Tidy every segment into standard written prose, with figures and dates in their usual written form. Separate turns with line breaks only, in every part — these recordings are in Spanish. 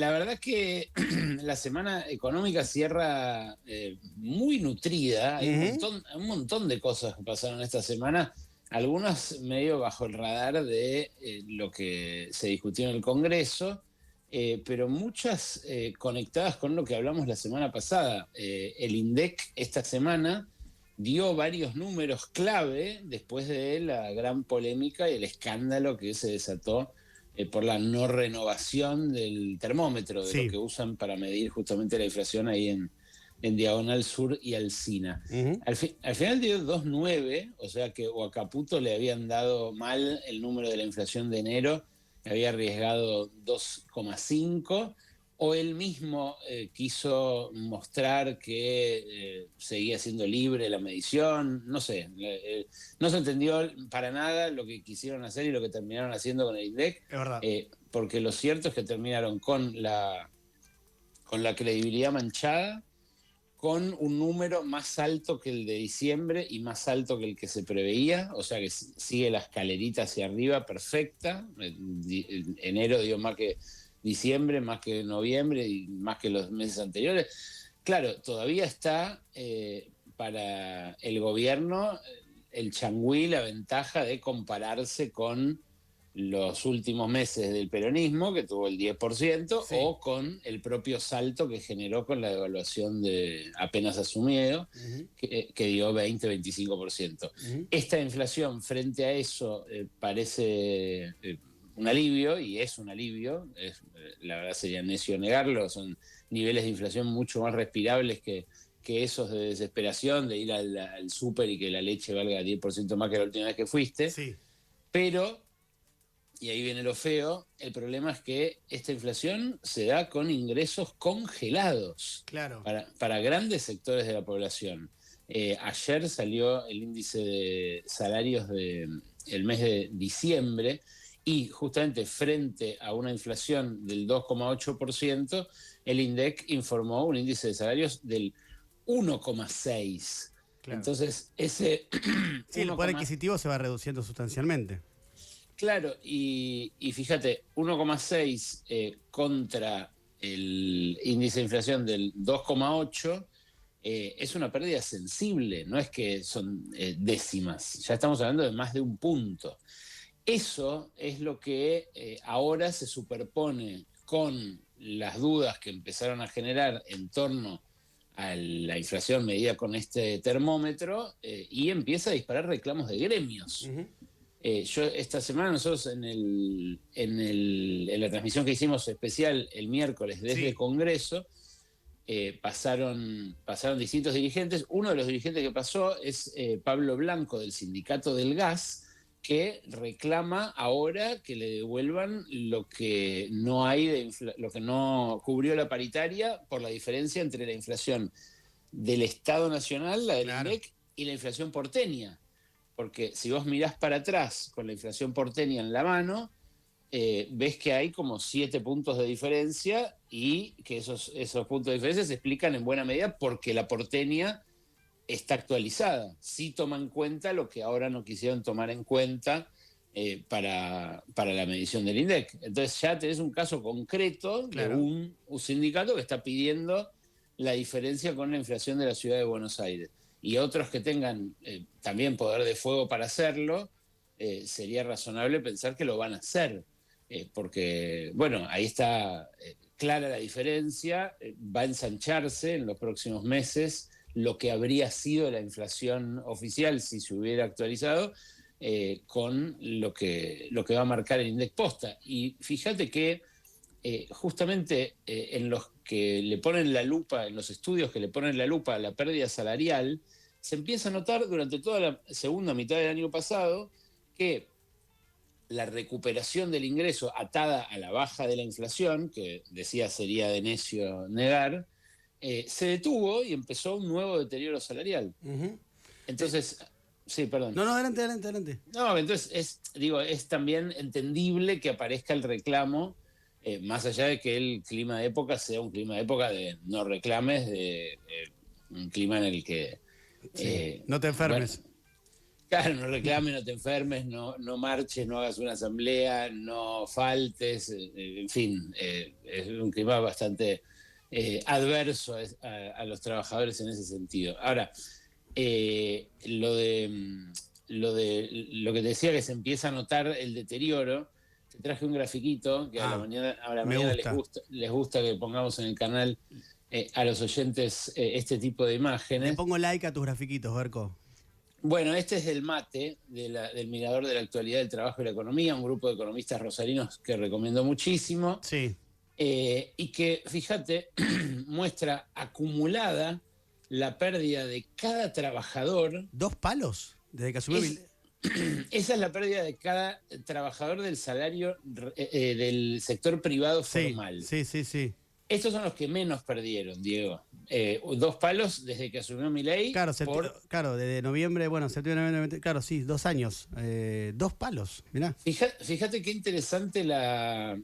La verdad que la semana económica cierra muy nutrida. Hay
Ujú.
un montón de cosas que pasaron esta semana, algunas medio bajo el radar de lo que se discutió en el Congreso, pero muchas conectadas con lo que hablamos la semana pasada. El INDEC esta semana dio varios números clave después de la gran polémica y el escándalo que se desató por la no renovación del termómetro, de lo
Sí.
que usan para medir justamente la inflación ahí en Diagonal Sur y Alsina.
Ujú.
Al final dio 2,9, o sea que o a Caputo le habían dado mal el número de la inflación de enero, había arriesgado 2,5, o él mismo quiso mostrar que seguía siendo libre la medición, no sé, no se entendió para nada lo que quisieron hacer y lo que terminaron haciendo con el INDEC,
Es verdad.
porque lo cierto es que terminaron con la credibilidad manchada, con un número más alto que el de diciembre y más alto que el que se preveía, o sea que sigue la escalerita hacia arriba perfecta. Enero dio más que diciembre, más que noviembre y más que los meses anteriores. Claro, todavía está para el gobierno el changüí, la ventaja de compararse con los últimos meses del peronismo, que tuvo el 10%,
Sí.
o con el propio salto que generó con la devaluación de apenas asumido,
Ujú.
que dio 20-25%.
Ujú.
Esta inflación frente a eso parece un alivio, y es un alivio, la verdad sería necio negarlo, son niveles de inflación mucho más respirables que esos de desesperación, de ir al súper y que la leche valga 10% más que la última vez que fuiste,
Sí.
pero y ahí viene lo feo, el problema es que esta inflación se da con ingresos congelados
Claro.
para grandes sectores de la población. Ayer salió el índice de salarios del mes de diciembre y justamente frente a una inflación del 2,8%, el INDEC informó un índice de salarios del 1,6%.
Claro.
Entonces, ese
Sí, el
1,
poder adquisitivo se va reduciendo sustancialmente.
claro, y fíjate, 1,6 contra el índice de inflación del 2,8 es una pérdida sensible, no es que son décimas, ya estamos hablando de más de un punto. Eso es lo que ahora se superpone con las dudas que empezaron a generar en torno a la inflación medida con este termómetro y empieza a disparar reclamos de gremios.
Ujú.
Yo esta semana nosotros en la transmisión que hicimos especial el miércoles desde
Sí.
Congreso, pasaron distintos dirigentes. Uno de los dirigentes que pasó es Pablo Blanco del Sindicato del Gas, que reclama ahora que le devuelvan lo que no hay lo que no cubrió la paritaria por la diferencia entre la inflación del Estado Nacional, la del
Claro.
INDEC, y la inflación porteña. Porque si vos mirás para atrás con la inflación porteña en la mano, ves que hay como 7 puntos de diferencia y que esos puntos de diferencia se explican en buena medida porque la porteña está actualizada. Sí toma en cuenta lo que ahora no quisieron tomar en cuenta para la medición del INDEC. Entonces ya tenés un caso concreto de
Claro.
un sindicato que está pidiendo la diferencia con la inflación de la ciudad de Buenos Aires. Y otros que tengan también poder de fuego para hacerlo, sería razonable pensar que lo van a hacer. Porque, bueno, ahí está clara la diferencia, va a ensancharse en los próximos meses lo que habría sido la inflación oficial si se hubiera actualizado con lo que va a marcar el INDEC posta. Y fíjate que justamente en los que le ponen la lupa, en los estudios que le ponen la lupa a la pérdida salarial, se empieza a notar durante toda la segunda mitad del año pasado que la recuperación del ingreso atada a la baja de la inflación, que decía sería de necio negar, se detuvo y empezó un nuevo deterioro salarial.
Ujú. Eh,
Entonces, sí, perdón.
no, no, adelante, adelante, adelante.
No, entonces es también entendible que aparezca el reclamo, más allá de que el clima de época sea un clima de época de no reclames, de un clima en el que,
Sí. No te
bueno,
enfermes.
Claro, no reclames, no te enfermes, no marches, no hagas una asamblea, no faltes, en fin, es un clima bastante adverso a los trabajadores en ese sentido. Ahora, lo que te decía, que se empieza a notar el deterioro, te traje un grafiquito que a la
me
mañana
gusta.
les gusta que pongamos en el canal a los oyentes este tipo de
Le
imágenes.
pongo like a tus grafiquitos, Berco.
Bueno, este es del MATE, del Mirador de la Actualidad del Trabajo y la Economía, un grupo de economistas rosarinos que recomiendo muchísimo,
Sí.
y que, fíjate, muestra acumulada la pérdida de cada trabajador.
2 palos desde que asumió
Esa es la pérdida de cada trabajador del salario del sector privado
Sí,
formal.
sí.
Estos son los que menos perdieron, Diego. 2 palos desde que asumió Milei.
Claro, desde noviembre, septiembre, noviembre, claro, sí, 2 años. 2 palos, mirá.
Fíjate qué interesante la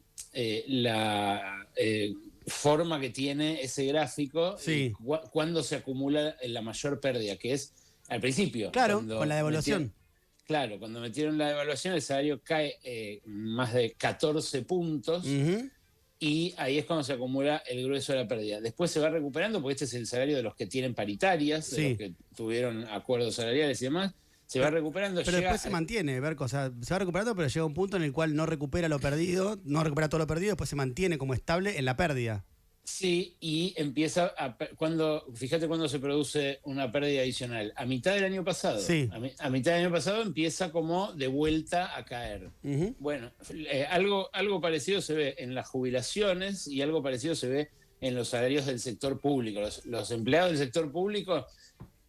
forma que tiene ese gráfico,
Sí.
cuando se acumula la mayor pérdida, que es al principio.
Claro, con la devaluación.
Claro, cuando metieron la devaluación, el salario cae más de 14 puntos.
Uh-huh.
Y ahí es cuando se acumula el grueso de la pérdida. Después se va recuperando, porque este es el salario de los que tienen paritarias, de los que tuvieron acuerdos salariales y demás. Se va recuperando.
Pero después se mantiene, Berco. O sea, se va recuperando, pero llega un punto en el cual no recupera lo perdido, no recupera todo lo perdido, después se mantiene como estable en la pérdida.
Sí, y empieza fíjate cuando se produce una pérdida adicional. A mitad del año pasado.
Sí.
A mitad del año pasado empieza como de vuelta a caer.
Uh-huh.
Bueno, algo parecido se ve en las jubilaciones y algo parecido se ve en los salarios del sector público. Los empleados del sector público,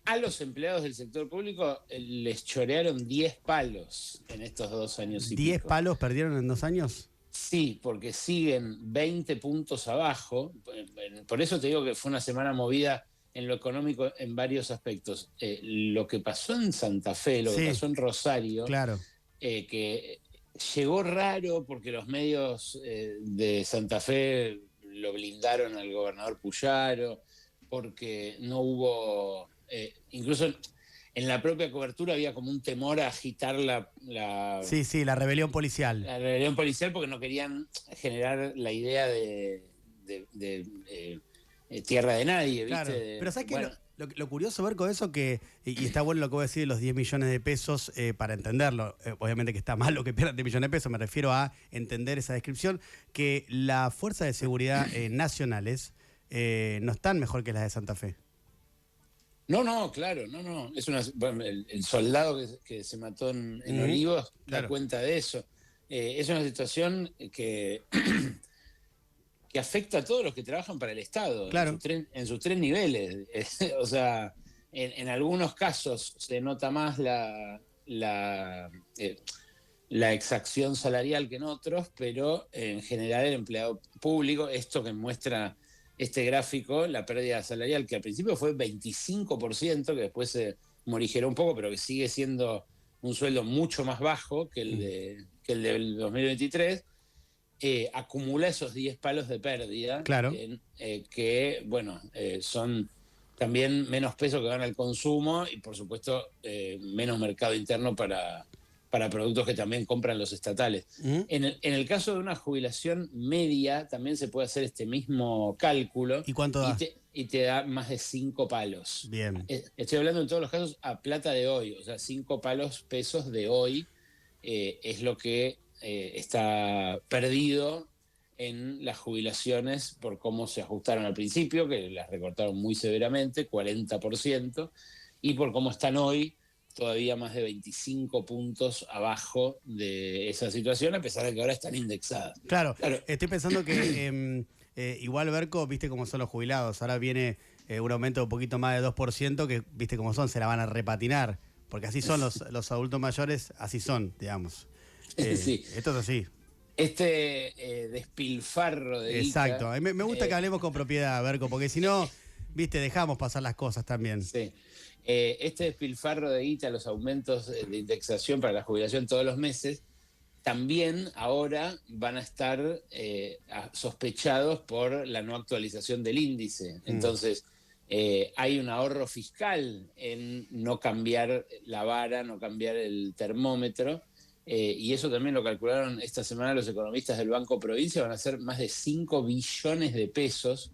a los empleados del sector público les chorearon 10 palos en estos 2 años y pico.
¿10 palos perdieron en 2 años?
Sí, porque siguen 20 puntos abajo. Por eso te digo que fue una semana movida en lo económico en varios aspectos. Lo que pasó en Santa Fe, lo que pasó en Rosario,
claro,
que llegó raro porque los medios de Santa Fe lo blindaron al gobernador Puyaro, porque no hubo, incluso en la propia cobertura había como un temor a agitar la
rebelión policial.
La rebelión policial, porque no querían generar la idea de tierra de nadie, ¿viste?
Claro. Pero ¿sabes qué? Lo curioso ver con eso, y está bueno lo que voy a decir de los 10 millones de pesos para entenderlo. Obviamente que está mal lo que pierdan 10 millones de pesos, me refiero a entender esa descripción, que las fuerzas de seguridad nacionales no están mejor que las de Santa Fe.
No, claro, no. Es el soldado que se mató en Olivos da cuenta de eso. Es una situación que afecta a todos los que trabajan para el Estado,
claro,
en sus 3 niveles. O sea, en algunos casos se nota más la exacción salarial que en otros, pero en general el empleado público, esto que muestra este gráfico, la pérdida salarial, que al principio fue 25%, que después se morigeró un poco, pero que sigue siendo un sueldo mucho más bajo que el del 2023, acumula esos 10 palos de pérdida,
claro,
que, bueno, son también menos pesos que van al consumo y, por supuesto, menos mercado interno para productos que también compran los estatales. En el caso de una jubilación media, también se puede hacer este mismo cálculo.
¿Y cuánto da?
Y te da más de 5 palos.
Bien.
Estoy hablando en todos los casos a plata de hoy, o sea, 5 pesos de hoy es lo que está perdido en las jubilaciones por cómo se ajustaron al principio, que las recortaron muy severamente, 40%, y por cómo están hoy, todavía más de 25 puntos abajo de esa situación, a pesar de que ahora están indexadas.
Claro. Estoy pensando que igual, Berco, viste cómo son los jubilados. Ahora viene un aumento de un poquito más de 2%, que viste cómo son, se la van a repatinar. Porque así son los adultos mayores, así son, digamos.
Sí.
Esto es así.
Este despilfarro de
Exacto. Me gusta que hablemos con propiedad, Berco, porque si no, viste, dejamos pasar las cosas también.
Sí. Este despilfarro de guita, los aumentos de indexación para la jubilación todos los meses, también ahora van a estar sospechados por la no actualización del índice. Entonces, Hay un ahorro fiscal en no cambiar la vara, no cambiar el termómetro, y eso también lo calcularon esta semana los economistas del Banco Provincia. Van a ser más de 5 billones de pesos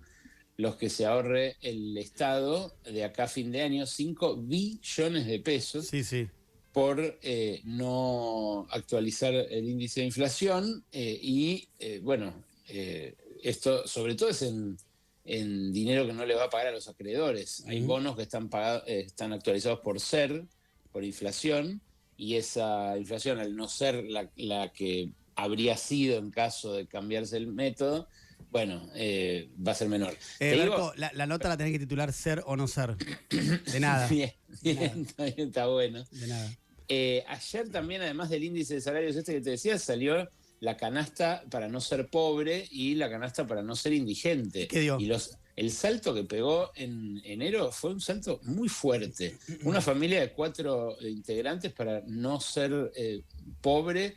los que se ahorre el Estado de acá a fin de año, 5 billones de pesos
Sí, sí.
por no actualizar el índice de inflación bueno, esto sobre todo es en dinero que no le va a pagar a los acreedores. Hay bonos que están actualizados por inflación, y esa inflación, al no ser la que habría sido en caso de cambiarse el método, bueno, va a ser menor. Te digo,
Berco, la nota la tenés que titular Ser o no ser. De nada.
bien,
De nada.
está bueno.
De nada.
Ayer también, además del índice de salarios que te decía, salió la canasta para no ser pobre y la canasta para no ser indigente.
¿Qué dio?
Y el salto que pegó en enero fue un salto muy fuerte. Una familia de 4 integrantes, para no ser pobre,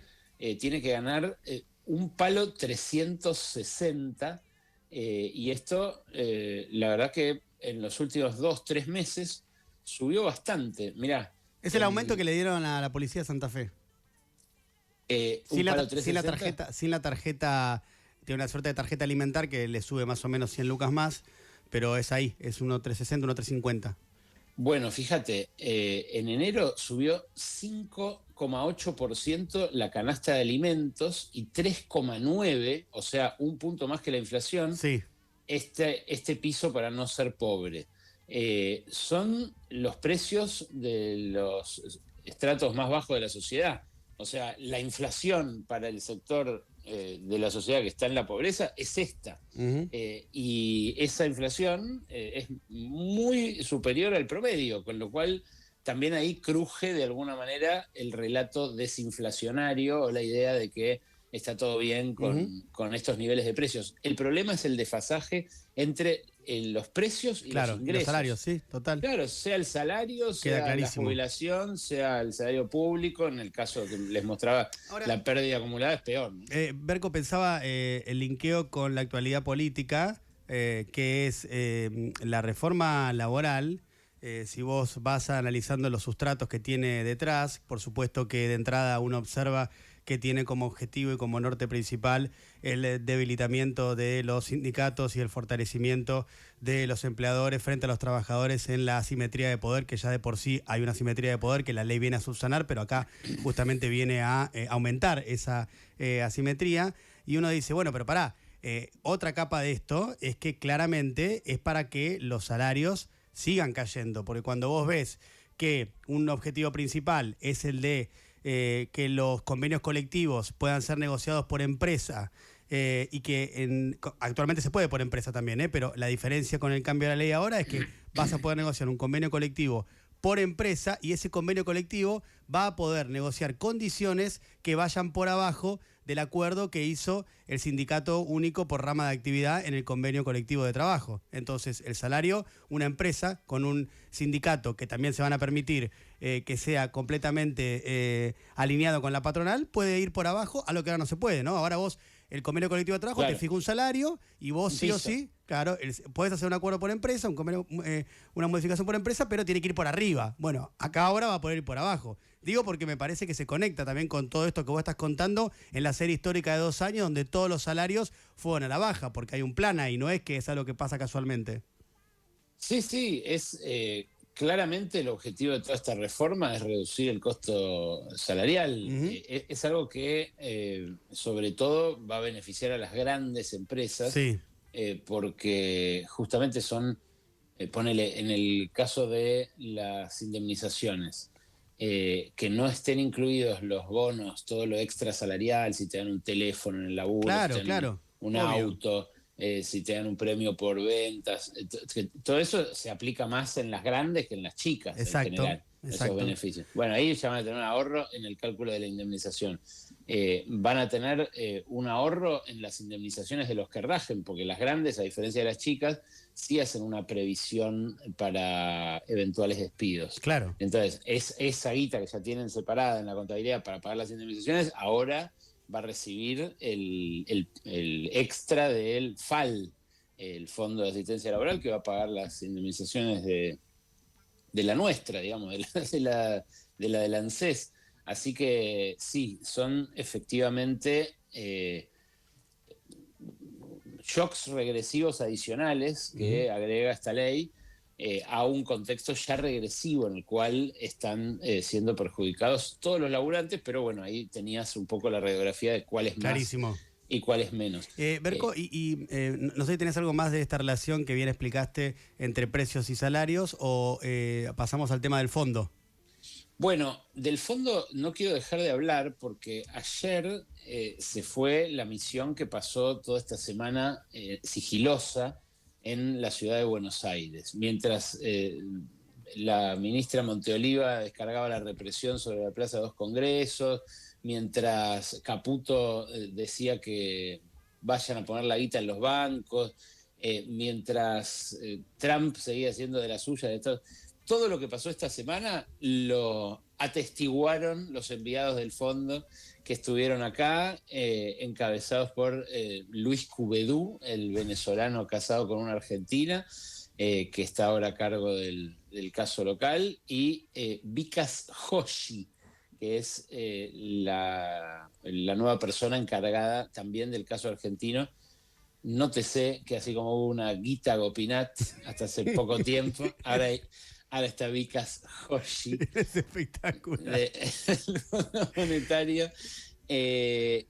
tiene que ganar un palo 360. Y esto, la verdad que en los últimos 2, 3 meses subió bastante. Mirá,
Es el aumento que le dieron a la policía de Santa Fe.
un palo
Sin la
360.
tarjeta, tiene una suerte de tarjeta alimentar que le sube más o menos 100 lucas más, pero es ahí, es 1.360, 1.350.
Bueno, fíjate, en enero subió 5,8% la canasta de alimentos y 3,9%, o sea, un punto más que la inflación,
Sí.
este piso para no ser pobre. Son los precios de los estratos más bajos de la sociedad. O sea, la inflación para el sector de la sociedad que está en la pobreza es esta.
Ujú.
Y esa inflación es muy superior al promedio, con lo cual también ahí cruje de alguna manera el relato desinflacionario, o la idea de que está todo bien
Ujú.
con estos niveles de precios. El problema es el desfasaje entre los precios y los
Claro, y los salarios,
ingresos.
sí, total.
Claro, sea el salario,
Queda
sea la
clarísimo.
jubilación, sea el salario público. En el caso que les mostraba,
Ahora,
la pérdida acumulada es peor, ¿no?
Berco pensaba el linkeo con la actualidad política, que es la reforma laboral. Si vos vas analizando los sustratos que tiene detrás, por supuesto que de entrada uno observa que tiene como objetivo y como norte principal el debilitamiento de los sindicatos y el fortalecimiento de los empleadores frente a los trabajadores en la asimetría de poder, que ya de por sí hay una asimetría de poder que la ley viene a subsanar, pero acá justamente viene a aumentar esa asimetría. Y uno dice, bueno, pero pará, otra capa de esto es que claramente es para que los salarios sigan cayendo, porque cuando vos ves que un objetivo principal es el de que los convenios colectivos puedan ser negociados por empresa, y que actualmente se puede por empresa también, pero la diferencia con el cambio de la ley ahora es que vas a poder negociar un convenio colectivo por empresa, y ese convenio colectivo va a poder negociar condiciones que vayan por abajo del acuerdo que hizo el sindicato único por rama de actividad en el convenio colectivo de trabajo. Entonces, el salario, una empresa con un sindicato que también se van a permitir que sea completamente alineado con la patronal, puede ir por abajo a lo que ahora no se puede, ¿no? Ahora vos, el convenio colectivo de trabajo, claro, te fija un salario y vos sí o sí, claro, podés hacer un acuerdo por empresa, una modificación por empresa, pero tiene que ir por arriba. Bueno, acá ahora va a poder ir por abajo. Digo porque me parece que se conecta también con todo esto que vos estás contando en la serie histórica de 2 años, donde todos los salarios fueron a la baja, porque hay un plan ahí, no es que es algo que pasa casualmente.
Sí, sí, es claramente el objetivo de toda esta reforma es reducir el costo salarial.
Uh-huh.
Es algo que sobre todo va a beneficiar a las grandes empresas,
Sí.
porque justamente son, ponele, en el caso de las indemnizaciones, que no estén incluidos los bonos, todo lo extra salarial, si te dan un teléfono en el laburo, si te
Claro,
dan
claro,
un
obvio.
auto, si te dan un premio por ventas. Todo eso se aplica más en las grandes que en las chicas en
Exacto,
general, esos
exacto.
beneficios. Bueno, ahí ya van a tener un ahorro en el cálculo de la indemnización. Van a tener un ahorro en las indemnizaciones de los que rajen, porque las grandes, a diferencia de las chicas, sí hacen una previsión para eventuales despidos.
Claro.
Entonces, esa guita que ya tienen separada en la contabilidad para pagar las indemnizaciones, ahora va a recibir el extra del FAL, el Fondo de Asistencia Laboral, que va a pagar las indemnizaciones de la nuestra, digamos, de la ANSES. Así que sí, son efectivamente shocks regresivos adicionales que agrega esta ley a un contexto ya regresivo en el cual están siendo perjudicados todos los laburantes, pero bueno, ahí tenías un poco la radiografía de cuál es más
Clarísimo.
y cuál es menos.
Berco, no sé si tenés algo más de esta relación que bien explicaste entre precios y salarios o pasamos al tema del fondo.
Bueno, del fondo no quiero dejar de hablar porque ayer se fue la misión que pasó toda esta semana sigilosa en la ciudad de Buenos Aires. Mientras la ministra Monteoliva descargaba la represión sobre la Plaza de los Congresos, mientras Caputo decía que vayan a poner la guita en los bancos, mientras Trump seguía haciendo de la suya de todo lo que pasó esta semana lo atestiguaron los enviados del fondo que estuvieron acá, encabezados por Luis Cuvedú, el venezolano casado con una argentina, que está ahora a cargo del caso local, y Vikas Joshi, que es la nueva persona encargada también del caso argentino. Nótese que así como hubo una Gita Gopinath hasta hace poco tiempo, ahora está Vikas Joshi.
Es espectacular.
Del Fondo Monetario.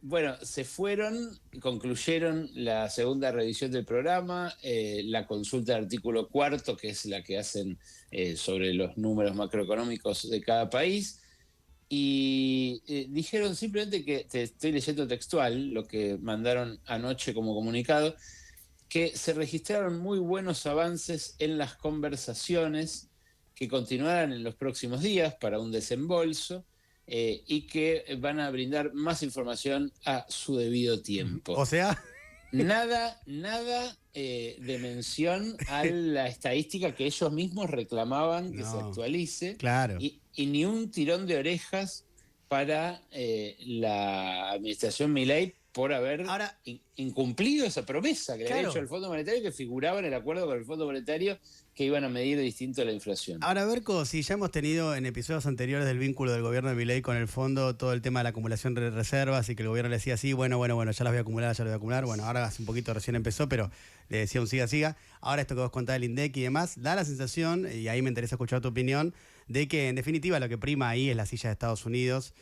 Bueno, se fueron, concluyeron la segunda revisión del programa, la consulta del artículo cuarto, que es la que hacen sobre los números macroeconómicos de cada país, y dijeron simplemente que, te estoy leyendo textual, lo que mandaron anoche como comunicado, que se registraron muy buenos avances en las conversaciones que continuarán en los próximos días para un desembolso y que van a brindar más información a su debido tiempo.
O sea,
Nada de mención a la estadística que ellos mismos reclamaban que se actualice.
Claro.
Y ni un tirón de orejas para la administración Milei por haber incumplido esa promesa que le había hecho el Fondo Monetario, que figuraba en el acuerdo con el Fondo Monetario que iban a medir distinto la inflación.
Ahora, Berco, si ya hemos tenido en episodios anteriores del vínculo del gobierno de Milei con el fondo todo el tema de la acumulación de reservas y que el gobierno le decía, sí, bueno, ya las voy a acumular. Bueno, ahora hace un poquito recién empezó, pero le decía un siga. Ahora esto que vos contás del INDEC y demás, da la sensación, y ahí me interesa escuchar tu opinión, de que en definitiva lo que prima ahí es la silla de Estados Unidos,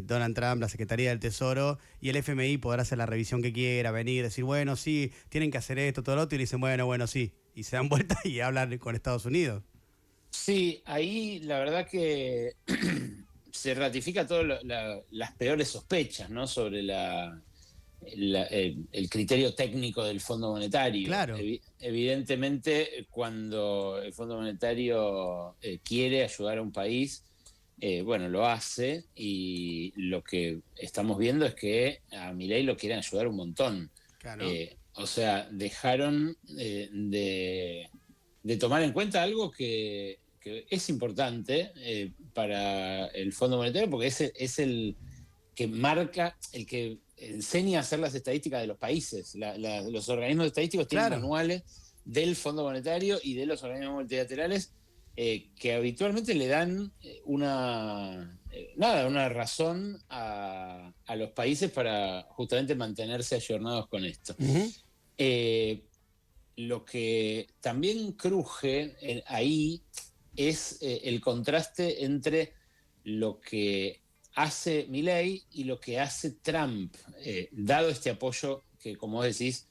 Donald Trump, la Secretaría del Tesoro, y el FMI podrá hacer la revisión que quiera, venir, decir, bueno, sí, tienen que hacer esto, todo lo otro, y le dicen, bueno, sí. Y se dan vuelta y hablan con Estados Unidos.
Sí, ahí la verdad que se ratifica todas las peores sospechas, ¿no? Sobre el criterio técnico del Fondo Monetario.
Claro.
Evidentemente, cuando el Fondo Monetario quiere ayudar a un país, bueno, lo hace, y lo que estamos viendo es que a Milei lo quieren ayudar un montón.
Claro.
O sea, dejaron de tomar en cuenta algo que es importante para el Fondo Monetario, porque es el que marca, el que enseña a hacer las estadísticas de los países. Los organismos estadísticos tienen manuales del Fondo Monetario y de los organismos multilaterales que habitualmente le dan una razón a los países para justamente mantenerse ayornados con esto. Lo que también cruje ahí es el contraste entre lo que hace Milei y lo que hace Trump, dado este apoyo que, como vos decís,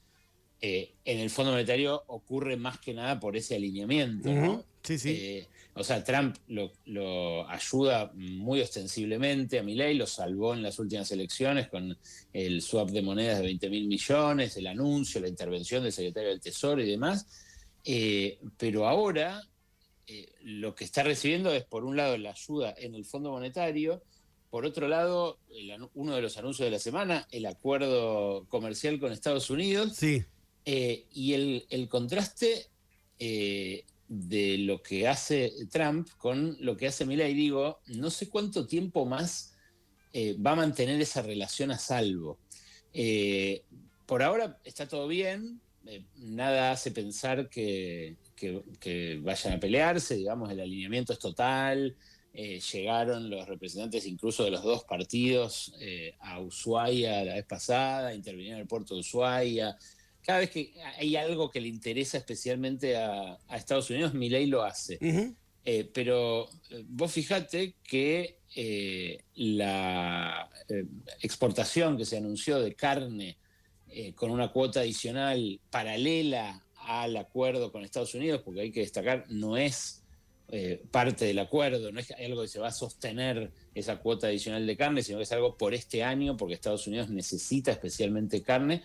en el Fondo Monetario ocurre más que nada por ese alineamiento, ¿no?
Sí.
O sea, Trump lo ayuda muy ostensiblemente a Milei, lo salvó en las últimas elecciones con el swap de monedas de 20.000 millones, el anuncio, la intervención del secretario del Tesoro y demás. Pero ahora lo que está recibiendo es, por un lado, la ayuda en el Fondo Monetario, por otro lado, uno de los anuncios de la semana, el acuerdo comercial con Estados Unidos.
Sí.
Y el contraste de lo que hace Trump con lo que hace Milei, digo, no sé cuánto tiempo más va a mantener esa relación a salvo. Por ahora está todo bien, nada hace pensar que vayan a pelearse, digamos, el alineamiento es total. Llegaron los representantes incluso de los dos partidos a Ushuaia la vez pasada, intervinieron en el puerto de Ushuaia. Cada vez que hay algo que le interesa especialmente a Estados Unidos, Milei lo hace.
Ujú.
Pero vos fijate que la exportación que se anunció de carne con una cuota adicional paralela al acuerdo con Estados Unidos, porque hay que destacar, no es parte del acuerdo, no es algo que se va a sostener esa cuota adicional de carne, sino que es algo por este año, porque Estados Unidos necesita especialmente carne.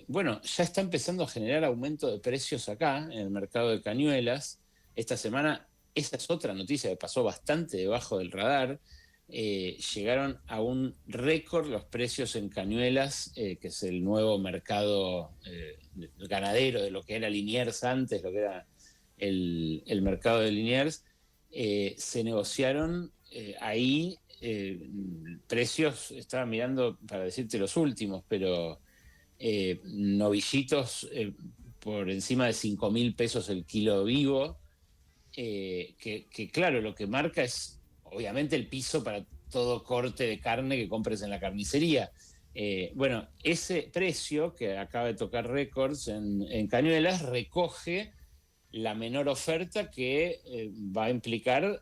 Bueno, ya está empezando a generar aumento de precios acá, en el mercado de cañuelas. Esta semana, esa es otra noticia que pasó bastante debajo del radar. Llegaron a un récord los precios en cañuelas, que es el nuevo mercado ganadero de lo que era Liniers antes, lo que era el mercado de Liniers. Se negociaron ahí precios, estaba mirando para decirte los últimos, pero novillitos por encima de 5.000 pesos el kilo vivo, que claro, lo que marca es obviamente el piso para todo corte de carne que compres en la carnicería. Bueno, ese precio que acaba de tocar récords en Cañuelas recoge la menor oferta que va a implicar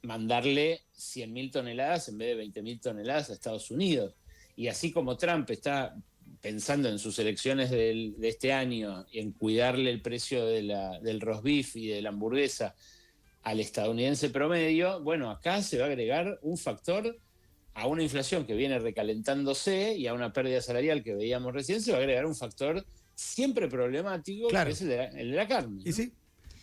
mandarle 100.000 toneladas en vez de 20.000 toneladas a Estados Unidos. Y así como Trump está pensando en sus elecciones de este año, en cuidarle el precio del roast beef y de la hamburguesa al estadounidense promedio, bueno, acá se va a agregar un factor a una inflación que viene recalentándose y a una pérdida salarial que veíamos recién, se va a agregar un factor siempre problemático,
Claro.
que es el de la carne,
Y
¿no?
sí,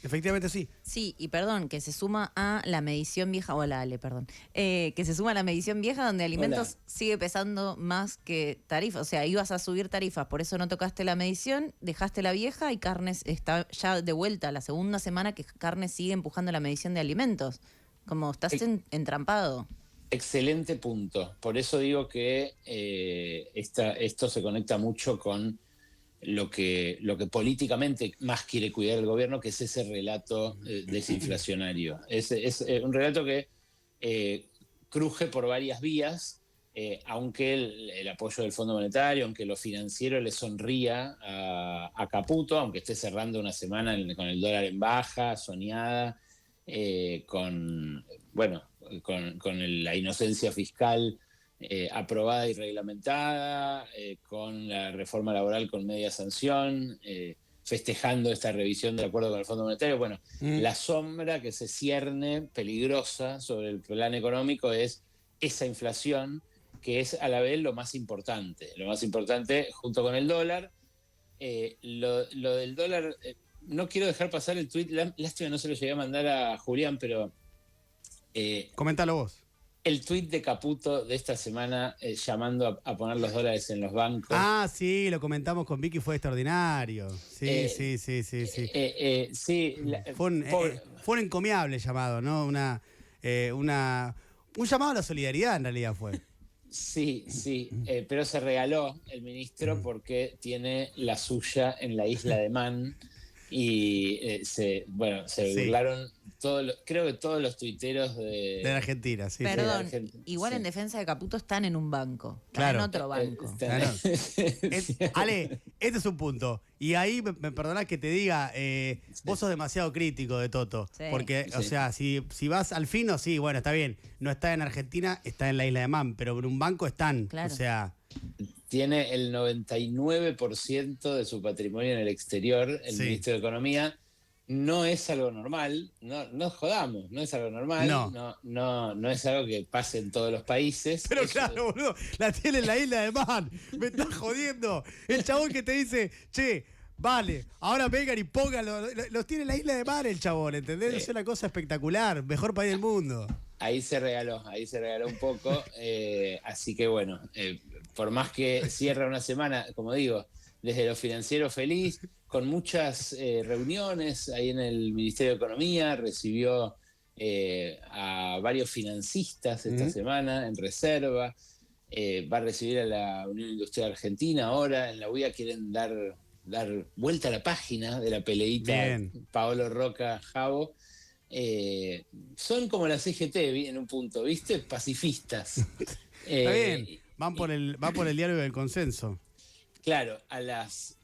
efectivamente sí.
Sí, y perdón, que se suma a la medición vieja, hola Ale, perdón, que se suma a la medición vieja donde alimentos
Hola.
sigue pesando más que tarifas, o sea, ibas a subir tarifas, por eso no tocaste la medición, dejaste la vieja y carnes está ya de vuelta, la segunda semana que carnes sigue empujando la medición de alimentos, como estás entrampado.
Excelente punto. Por eso digo que esto se conecta mucho con lo que políticamente más quiere cuidar el gobierno, que es ese relato desinflacionario. Es un relato que cruje por varias vías, aunque el apoyo del Fondo Monetario, aunque lo financiero le sonría a Caputo, aunque esté cerrando una semana con el dólar en baja, soñada, bueno, con la inocencia fiscal aprobada y reglamentada, con la reforma laboral con media sanción, festejando esta revisión del acuerdo con el Fondo Monetario. Bueno, la sombra que se cierne peligrosa sobre el plan económico es esa inflación, que es a la vez lo más importante. Lo más importante junto con el dólar. Lo del dólar, no quiero dejar pasar el tuit, lástima no se lo llegué a mandar a Julián, pero
Coméntalo vos.
el tuit de Caputo de esta semana llamando a poner los dólares en los bancos.
Ah, sí, lo comentamos con Vicky, fue extraordinario. Sí, sí.
Sí,
Fue un encomiable llamado, ¿no? Un llamado a la solidaridad en realidad fue.
sí, pero se regaló el ministro porque tiene la suya en la isla de Man y se
Sí.
burlaron creo que todos los tuiteros
De la Argentina, sí.
Perdón,
Argentina,
igual
sí.
en defensa de Caputo están en un banco, están
Claro.
en otro banco.
Claro. Ale, este es un punto. Y ahí me perdonás que te diga, vos sos demasiado crítico de Toto.
Sí.
Porque, o
Sí.
sea, si vas al fino, sí, bueno, está bien. No está en Argentina, está en la isla de Man, pero en un banco están.
Claro.
O sea,
Tiene el 99% de su patrimonio en el exterior, el
Sí.
ministro de Economía. No es algo normal, no jodamos, no es algo normal, no es algo que pase en todos los países.
pero
Eso-
claro, boludo, la tiene en la isla de Man. Me estás jodiendo. El chabón que te dice, che, vale, ahora vengan y pónganlo. Los tiene en la isla de Man el chabón, ¿entendés? Es una cosa espectacular. Mejor país del mundo.
Ahí se regaló un poco, así que bueno, por más que cierra una semana, como digo, desde lo financiero feliz, con muchas reuniones ahí en el Ministerio de Economía, recibió a varios financistas esta semana en reserva, va a recibir a la Unión Industrial Argentina ahora, en la UIA quieren dar dar vuelta a la página de la peleita
Bien.
Paolo Roca-Javo. Son como la CGT en un punto, ¿viste? Pacifistas.
Está bien. Van por el diálogo del consenso.
Claro, a las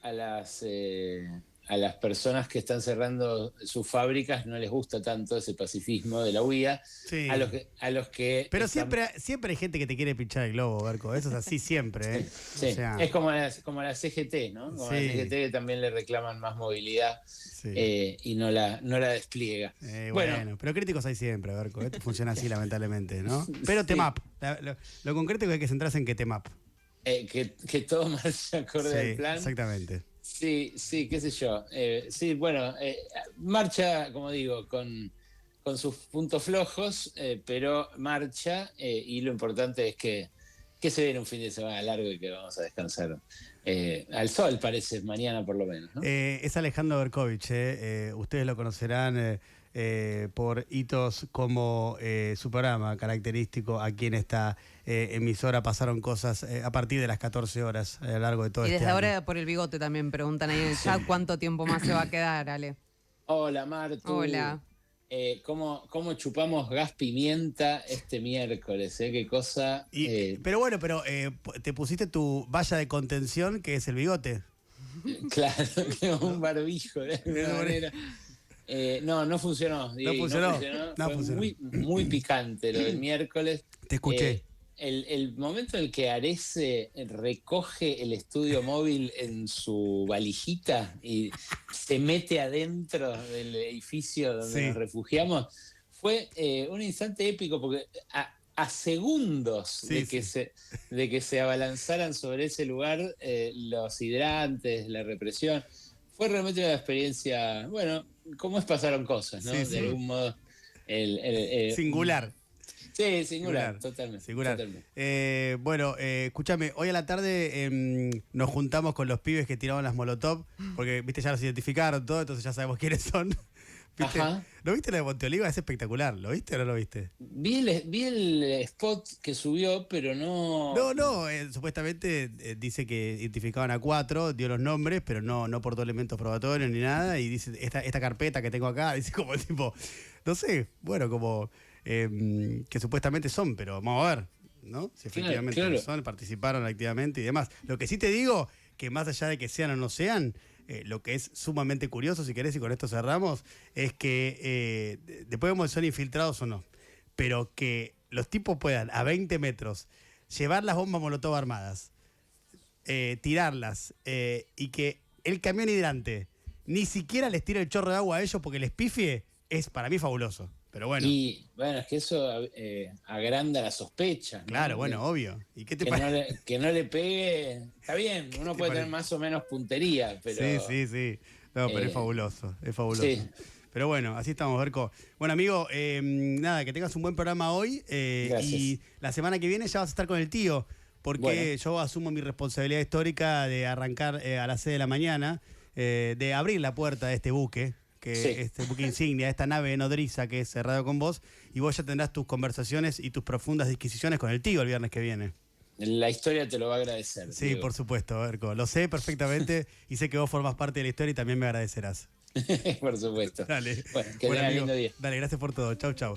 personas que están cerrando sus fábricas no les gusta tanto ese pacifismo de la UIA.
Sí.
A los que
Pero
están...
siempre hay gente que te quiere pinchar el globo, Berco. Eso es así siempre, ¿eh?
Sí,
O sea,
es como la CGT, ¿no? Como la
Sí.
CGT, que también le reclaman más movilidad
sí.
y no la despliega.
Bueno, pero críticos hay siempre, Berco. Esto funciona así, lamentablemente, ¿no? Pero Temap. Lo concreto es que hay que centrarse en que Temap.
Que todo marche acorde al plan.
Exactamente.
Sí, qué sé yo. Sí, bueno, marcha, como digo, con sus puntos flojos, pero marcha, y lo importante es que se viene un fin de semana largo y que vamos a descansar al sol, parece, mañana por lo menos, ¿no?
Es Alejandro Berkovich, ustedes lo conocerán por hitos como su programa característico aquí en esta emisora. Pasaron cosas a partir de las 14 horas a lo largo de todo
Y
este
desde
año.
ahora por el bigote también preguntan ahí en el chat cuánto tiempo más se va a quedar, Ale.
Hola, Martu.
Hola.
¿Cómo chupamos gas pimienta este miércoles? Qué cosa.
Pero bueno, te pusiste tu valla de contención, que es el bigote.
Claro, un barbijo de alguna manera. No funcionó.
No funcionó.
Fue muy, muy picante lo del miércoles.
Te escuché.
El momento en el que Arese recoge el estudio móvil en su valijita y se mete adentro del edificio donde nos refugiamos, fue un instante épico, porque a segundos de que se abalanzaran sobre ese lugar los hidrantes, la represión, fue realmente una experiencia, bueno, como pasaron cosas, ¿no? De algún modo.
Singular.
Sí, singular, totalmente.
Escúchame, hoy a la tarde nos juntamos con los pibes que tiraban las Molotov, porque, viste, ya los identificaron todo, entonces ya sabemos quiénes son. ¿Viste?
Ajá.
¿Lo viste lo de Monteoliva? Es espectacular. ¿Lo viste o no lo viste?
Vi el spot que subió, pero no...
No, supuestamente dice que identificaban a 4, dio los nombres, pero no aportó elementos probatorios ni nada, y dice, esta carpeta que tengo acá, dice como tipo, no sé, bueno, como... que supuestamente son, pero vamos a ver, ¿no? Si efectivamente
claro.
son, participaron activamente y demás. Lo que sí te digo, que más allá de que sean o no sean, lo que es sumamente curioso, si querés, y con esto cerramos, es que después vemos si son infiltrados o no, pero que los tipos puedan a 20 metros llevar las bombas Molotov armadas, tirarlas, y que el camión hidrante ni siquiera les tire el chorro de agua a ellos porque les pifie, es para mí fabuloso. Pero bueno.
Y bueno, es que eso agranda la sospecha, ¿no?
Claro, bueno, obvio. ¿Y qué te parece?
Que no le pegue, está bien, uno puede tener más o menos puntería, pero...
Sí. No, pero es fabuloso,
Sí.
Pero bueno, así estamos, Berco. Bueno, amigo, nada, que tengas un buen programa hoy.
Gracias.
Y la semana que viene ya vas a estar con el tío, porque yo asumo mi responsabilidad histórica de arrancar a las 6 de la mañana, de abrir la puerta de este buque, este buque insignia, esta nave nodriza que es Cerrado con Vos, y vos ya tendrás tus conversaciones y tus profundas disquisiciones con el tío el viernes que viene.
La historia te lo va a agradecer.
Sí,
Diego.
por supuesto, Berco. Lo sé perfectamente y sé que vos formás parte de la historia y también me agradecerás.
Por supuesto.
Dale.
Bueno, que tengas lindo día.
Dale, gracias por todo. Chau.